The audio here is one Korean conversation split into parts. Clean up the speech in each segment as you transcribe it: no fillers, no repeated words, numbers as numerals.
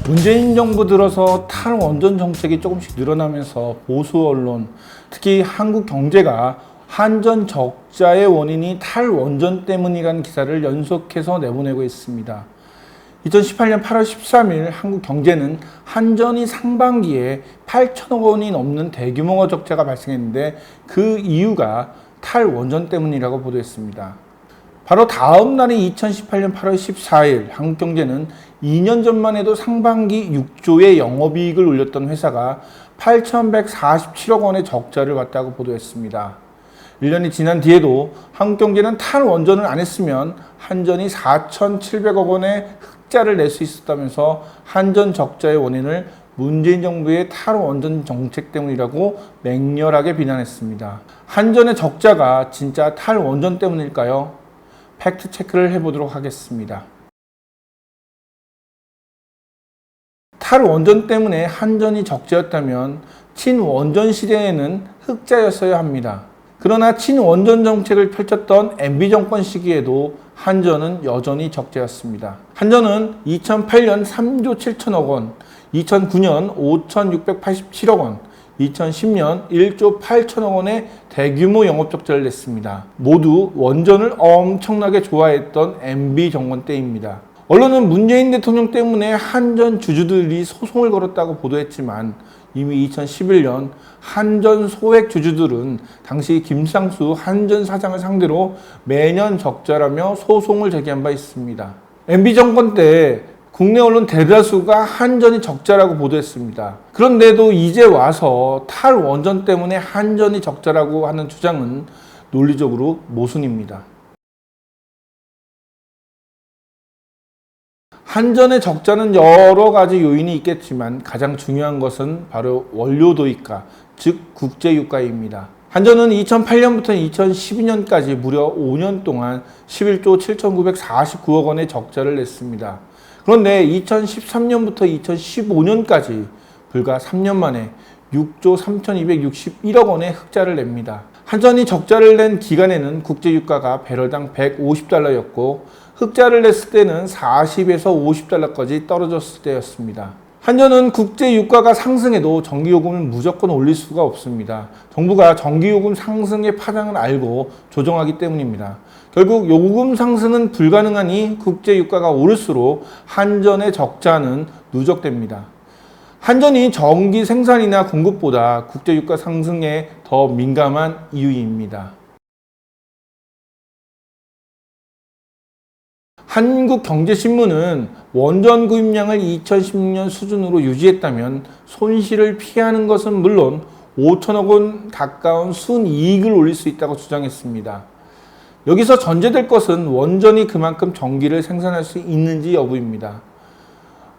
문재인 정부 들어서 탈원전 정책이 조금씩 늘어나면서 보수 언론, 특히 한국 경제가 한전 적자의 원인이 탈원전 때문이라는 기사를 연속해서 내보내고 있습니다. 2018년 8월 13일 한국 경제는 한전이 상반기에 8천억 원이 넘는 대규모 적자가 발생했는데 그 이유가 탈원전 때문이라고 보도했습니다. 바로 다음 날인 2018년 8월 14일 한국경제는 2년 전만 해도 상반기 6조의 영업이익을 올렸던 회사가 8,147억 원의 적자를 봤다고 보도했습니다. 1년이 지난 뒤에도 한국경제는 탈원전을 안 했으면 한전이 4,700억 원의 흑자를 낼 수 있었다면서 한전 적자의 원인을 문재인 정부의 탈원전 정책 때문이라고 맹렬하게 비난했습니다. 한전의 적자가 진짜 탈원전 때문일까요? 팩트 체크를 해보도록 하겠습니다. 탈원전 때문에 한전이 적자였다면 친원전 시대에는 흑자였어야 합니다. 그러나 친원전 정책을 펼쳤던 MB정권 시기에도 한전은 여전히 적자였습니다. 한전은 2008년 3조 7천억 원, 2009년 5,687억 원, 2010년 1조 8천억 원의 대규모 영업적자를 냈습니다. 모두 원전을 엄청나게 좋아했던 MB정권 때입니다. 언론은 문재인 대통령 때문에 한전 주주들이 소송을 걸었다고 보도했지만 이미 2011년 한전 소액 주주들은 당시 김상수 한전 사장을 상대로 매년 적자라며 소송을 제기한 바 있습니다. MB정권 때 국내 언론 대다수가 한전이 적자라고 보도했습니다. 그런데도 이제 와서 탈원전 때문에 한전이 적자라고 하는 주장은 논리적으로 모순입니다. 한전의 적자는 여러 가지 요인이 있겠지만 가장 중요한 것은 바로 원료 도입가, 즉 국제유가입니다. 한전은 2008년부터 2012년까지 무려 5년 동안 11조 7,949억 원의 적자를 냈습니다. 그런데 2013년부터 2015년까지 불과 3년 만에 6조 3,261억 원의 흑자를 냅니다. 한전이 적자를 낸 기간에는 국제유가가 배럴당 150달러였고 흑자를 냈을 때는 40에서 50달러까지 떨어졌을 때였습니다. 한전은 국제유가가 상승해도 전기요금을 무조건 올릴 수가 없습니다. 정부가 전기요금 상승의 파장을 알고 조정하기 때문입니다. 결국 요금 상승은 불가능하니 국제유가가 오를수록 한전의 적자는 누적됩니다. 한전이 전기 생산이나 공급보다 국제유가 상승에 더 민감한 이유입니다. 한국경제신문은 원전 구입량을 2016년 수준으로 유지했다면 손실을 피하는 것은 물론 5천억 원 가까운 순이익을 올릴 수 있다고 주장했습니다. 여기서 전제될 것은 원전이 그만큼 전기를 생산할 수 있는지 여부입니다.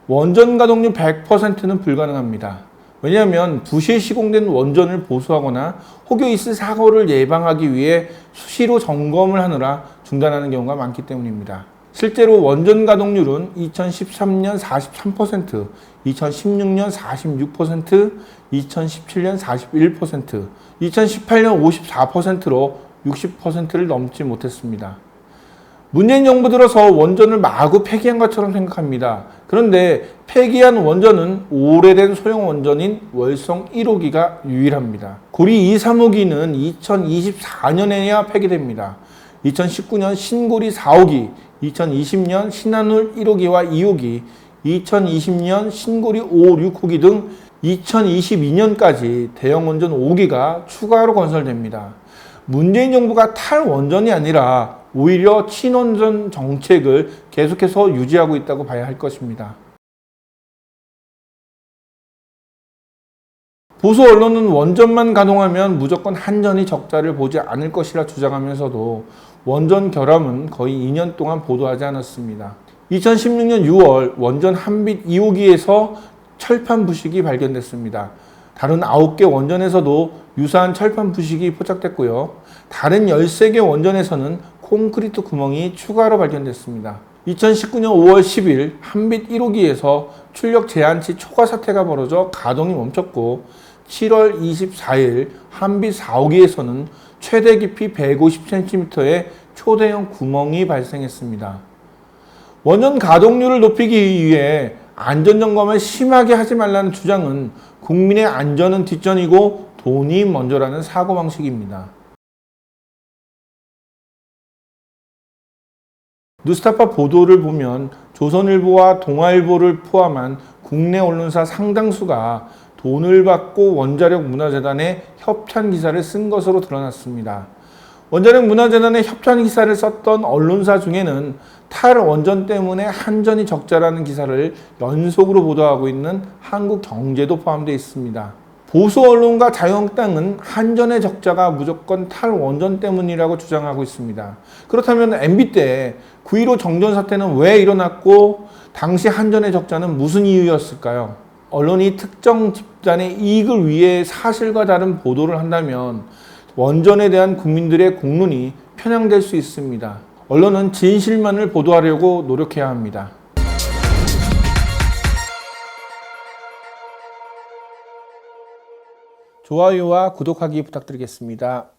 원전 가동률 100%는 불가능합니다. 왜냐하면 부실 시공된 원전을 보수하거나 혹여 있을 사고를 예방하기 위해 수시로 점검을 하느라 중단하는 경우가 많기 때문입니다. 실제로 원전 가동률은 2013년 43%, 2016년 46%, 2017년 41%, 2018년 54%로 60%를 넘지 못했습니다. 문재인 정부 들어서 원전을 마구 폐기한 것처럼 생각합니다. 그런데 폐기한 원전은 오래된 소형 원전인 월성 1호기가 유일합니다. 고리 2, 3호기는 2024년에야 폐기됩니다. 2019년 신고리 4호기, 2020년 신한울 1호기와 2호기, 2020년 신고리 5, 6호기 등 2022년까지 대형 원전 5기가 추가로 건설됩니다. 문재인 정부가 탈원전이 아니라 오히려 친원전 정책을 계속해서 유지하고 있다고 봐야 할 것입니다. 보수 언론은 원전만 가동하면 무조건 한전이 적자를 보지 않을 것이라 주장하면서도 원전 결함은 거의 2년 동안 보도하지 않았습니다. 2016년 6월 원전 한빛 2호기에서 철판 부식이 발견됐습니다. 다른 9개 원전에서도 유사한 철판 부식이 포착됐고요. 다른 13개 원전에서는 콘크리트 구멍이 추가로 발견됐습니다. 2019년 5월 10일 한빛 1호기에서 출력 제한치 초과 사태가 벌어져 가동이 멈췄고 7월 24일 한빛 4호기에서는 최대 깊이 150cm의 초대형 구멍이 발생했습니다. 원전 가동률을 높이기 위해 안전점검을 심하게 하지 말라는 주장은 국민의 안전은 뒷전이고 돈이 먼저라는 사고방식입니다. 뉴스타파 보도를 보면 조선일보와 동아일보를 포함한 국내 언론사 상당수가 돈을 받고 원자력 문화재단에 협찬 기사를 쓴 것으로 드러났습니다. 원자력 문화재단에 협찬 기사를 썼던 언론사 중에는 탈원전 때문에 한전이 적자라는 기사를 연속으로 보도하고 있는 한국경제도 포함되어 있습니다. 보수 언론과 자유한국당은 한전의 적자가 무조건 탈원전 때문이라고 주장하고 있습니다. 그렇다면 MB 때 9.15 정전 사태는 왜 일어났고 당시 한전의 적자는 무슨 이유였을까요? 언론이 특정 집단의 이익을 위해 사실과 다른 보도를 한다면 원전에 대한 국민들의 공론이 편향될 수 있습니다. 언론은 진실만을 보도하려고 노력해야 합니다. 좋아요와 구독하기 부탁드리겠습니다.